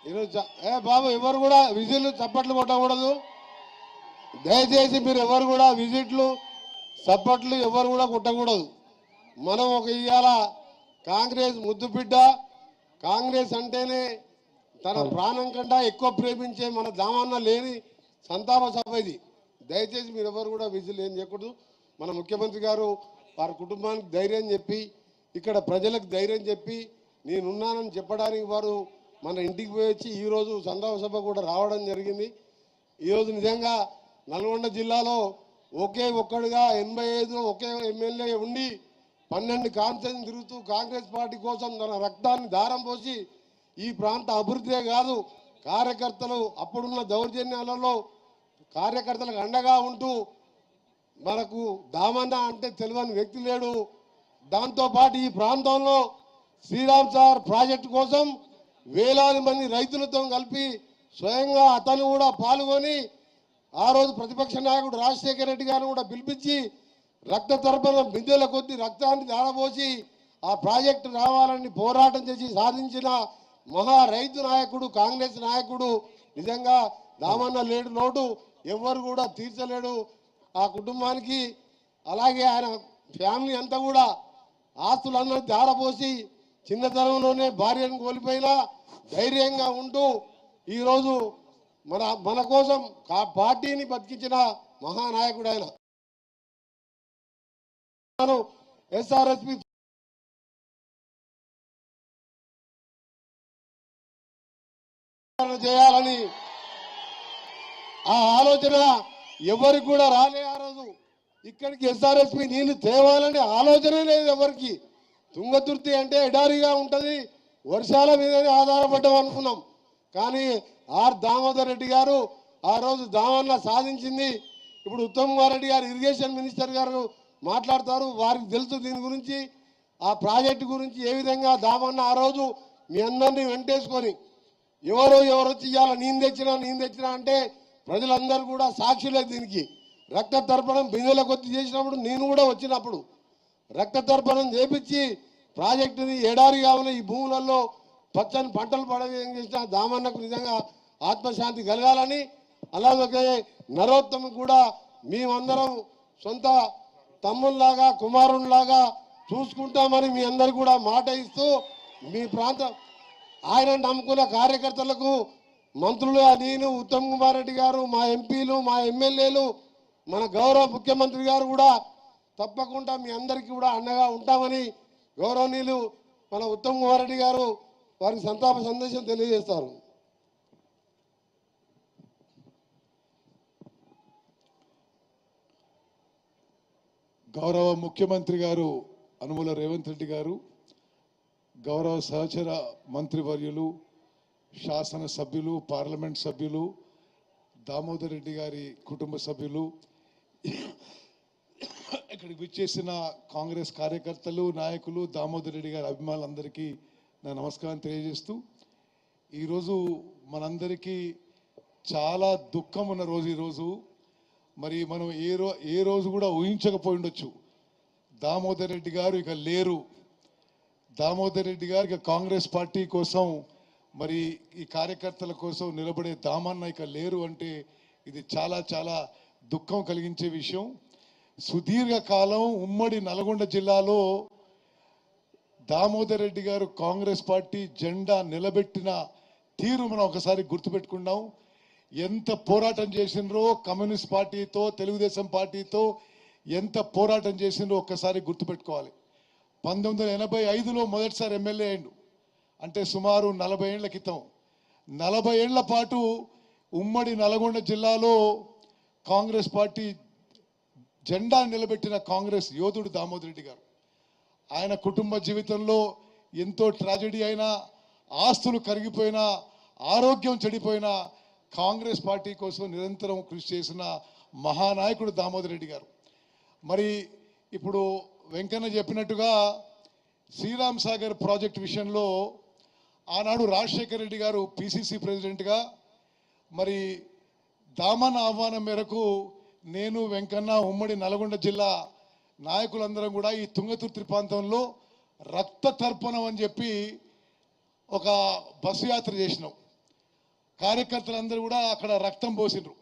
ఈరోజు బాబు ఎవరు కూడా విజిట్లు చప్పట్లు కొట్టకూడదు. దయచేసి మీరు ఎవరు కూడా విజిట్లు చప్పట్లు ఎవరు కూడా కొట్టకూడదు. మనం ఒక ఇవాళ కాంగ్రెస్ ముద్దు బిడ్డ, కాంగ్రెస్ అంటేనే తన ప్రాణం కంటే ఎక్కువ ప్రేమించే మన దామన్న లేని సంతాప సభ ఇది. దయచేసి మీరు ఎవరు కూడా విజిల్ ఏం చేయకూడదు. మన ముఖ్యమంత్రి గారు వారి కుటుంబానికి ధైర్యం చెప్పి, ఇక్కడ ప్రజలకు ధైర్యం చెప్పి నేనున్నానని చెప్పడానికి వారు మన ఇంటికి పోయి వచ్చి ఈరోజు సంతాప సభ కూడా రావడం జరిగింది. ఈరోజు నిజంగా నల్గొండ జిల్లాలో ఒకే ఒక్కడుగా 85లో ఒకే ఎమ్మెల్యే ఉండి 12 కాన్స్టిట్యూన్సీ తిరుగుతూ కాంగ్రెస్ పార్టీ కోసం తన రక్తాన్ని దారం పోసి ఈ ప్రాంత అభివృద్ధే కాదు కార్యకర్తలు అప్పుడున్న దౌర్జన్యాలలో కార్యకర్తలకు అండగా ఉంటూ మనకు దామన్న అంటే తెలియని వ్యక్తి లేడు. దాంతోపాటు ఈ ప్రాంతంలో శ్రీరామ్ సార్ ప్రాజెక్టు కోసం వేలాది మంది రైతులతో కలిపి స్వయంగా అతను కూడా పాల్గొని ఆ రోజు ప్రతిపక్ష నాయకుడు రాజశేఖర రెడ్డి గారిని కూడా పిలిపించి రక్త తర్పణ బిందెల కొద్ది రక్తాన్ని దారబోసి ఆ ప్రాజెక్టు రావాలని పోరాటం చేసి సాధించిన మహా రైతు నాయకుడు కాంగ్రెస్ నాయకుడు. నిజంగా దామన్న లేడు లోటు ఎవరు కూడా తీర్చలేడు ఆ కుటుంబానికి. అలాగే ఆయన ఫ్యామిలీ అంతా కూడా ఆస్తులందరూ దారపోసి చిన్నతనంలోనే భార్యను కోల్పోయినా ధైర్యంగా ఉంటూ ఈరోజు మన కోసం పార్టీని బతికించిన మహానాయకుడు ఆయన. ఎస్ఆర్ఎస్పి చేయాలని ఆ ఆలోచన ఎవరికి కూడా రాలే. ఆ రోజు ఇక్కడికి ఎస్ఆర్ఎస్పి నీళ్లు తేవాలని ఆలోచన లేదు ఎవరికి. తుంగతుర్తి అంటే ఎడారిగా ఉంటుంది, వర్షాల మీదనే ఆధారపడ్డాం అనుకున్నాం. కానీ ఆర్ దామోదర్ రెడ్డి గారు ఆ రోజు దామన్న సాధించింది. ఇప్పుడు ఉత్తమ్ కుమార్ రెడ్డి గారు ఇరిగేషన్ మినిస్టర్ గారు మాట్లాడతారు, వారికి తెలుసు దీని గురించి, ఆ ప్రాజెక్టు గురించి ఏ విధంగా దామన్న ఆ రోజు మీ అందరినీ వెంటేసుకొని ఎవరు వచ్చి ఇవాళ నేను తెచ్చినా అంటే ప్రజలందరూ కూడా సాక్షులే. దీనికి రక్త తర్పణం బిందెల కొద్ది చేసినప్పుడు నేను కూడా వచ్చినప్పుడు రక్త తర్పణం చేపించి ప్రాజెక్టుని ఎడారి కావున ఈ భూములలో పచ్చని పంటలు పడవేం చేసిన దామన్నకు నిజంగా ఆత్మశాంతి కలగాలని, అలాగే నరోత్తమ్ కూడా మేమందరం సొంత తమ్ముల్లాగా కుమారునిలాగా చూసుకుంటామని మీ అందరు కూడా మాట ఇస్తూ మీ ప్రాంతం ఆయన నమ్ముకున్న కార్యకర్తలకు మంత్రులు నేను ఉత్తమ్ కుమార్ రెడ్డి గారు మా ఎంపీలు మా ఎమ్మెల్యేలు మన గౌరవ ముఖ్యమంత్రి గారు కూడా తప్పకుండా మీ అందరికీ కూడా అండగా ఉంటామని గౌరవనీయులు మన ఉత్తమ్ కుమార్ రెడ్డి గారు వారికి సంతాప సందేశం తెలియజేస్తారు. గౌరవ ముఖ్యమంత్రి గారు అనుముల రేవంత్ రెడ్డి గారు, గౌరవ సహచర మంత్రివర్యులు, శాసన సభ్యులు, పార్లమెంట్ సభ్యులు, దామోదర్ రెడ్డి గారి కుటుంబ సభ్యులు, ఇక్కడికి విచ్చేసిన కాంగ్రెస్ కార్యకర్తలు, నాయకులు, దామోదర్ రెడ్డి గారి అభిమానులందరికీ నా నమస్కారం తెలియజేస్తూ, ఈరోజు మనందరికీ చాలా దుఃఖం ఉన్న రోజు ఈరోజు. మరి మనం ఏ రోజు కూడా ఊహించకపోయి ఉండొచ్చు. దామోదర్ రెడ్డి గారు ఇక లేరు. దామోదర్ రెడ్డి గారు ఇక కాంగ్రెస్ పార్టీ కోసం, మరి ఈ కార్యకర్తల కోసం నిలబడే దామన్న ఇక లేరు అంటే ఇది చాలా చాలా దుఃఖం కలిగించే విషయం. సుదీర్ఘకాలం ఉమ్మడి నల్గొండ జిల్లాలో దామోదర్ రెడ్డి గారు కాంగ్రెస్ పార్టీ జెండా నిలబెట్టిన తీరు మనం ఒకసారి గుర్తుపెట్టుకున్నాం. ఎంత పోరాటం చేసినరో కమ్యూనిస్ట్ పార్టీతో, తెలుగుదేశం పార్టీతో ఎంత పోరాటం చేసినరో ఒక్కసారి గుర్తుపెట్టుకోవాలి. 1985లో మొదటిసారి ఎమ్మెల్యే అయ్యిండు, అంటే సుమారు 40 ఏళ్ల క్రితం. 40 ఏళ్ల పాటు ఉమ్మడి నల్గొండ జిల్లాలో కాంగ్రెస్ పార్టీ జెండా నిలబెట్టిన కాంగ్రెస్ యోధుడు దామోదర్ రెడ్డి గారు. ఆయన కుటుంబ జీవితంలో ఎంతో ట్రాజెడీ అయినా, ఆస్తులు కరిగిపోయినా, ఆరోగ్యం చెడిపోయినా కాంగ్రెస్ పార్టీ కోసం నిరంతరం కృషి చేసిన మహానాయకుడు దామోదర్ రెడ్డి గారు. మరి ఇప్పుడు వెంకన్న చెప్పినట్టుగా శ్రీరామ్ సాగర్ ప్రాజెక్ట్ విషయంలో ఆనాడు రాజశేఖర రెడ్డి గారు పిసిసి ప్రెసిడెంట్గా, మరి దామన్న ఆహ్వానం మేరకు నేను వెంకన్న ఉమ్మడి నల్గొండ జిల్లా నాయకులందరం కూడా ఈ తుంగతుర్తి ప్రాంతంలో రక్త తర్పణం అని చెప్పి ఒక బస్సు యాత్ర చేసినాం. కార్యకర్తలందరూ కూడా అక్కడ రక్తం పోసిండ్రు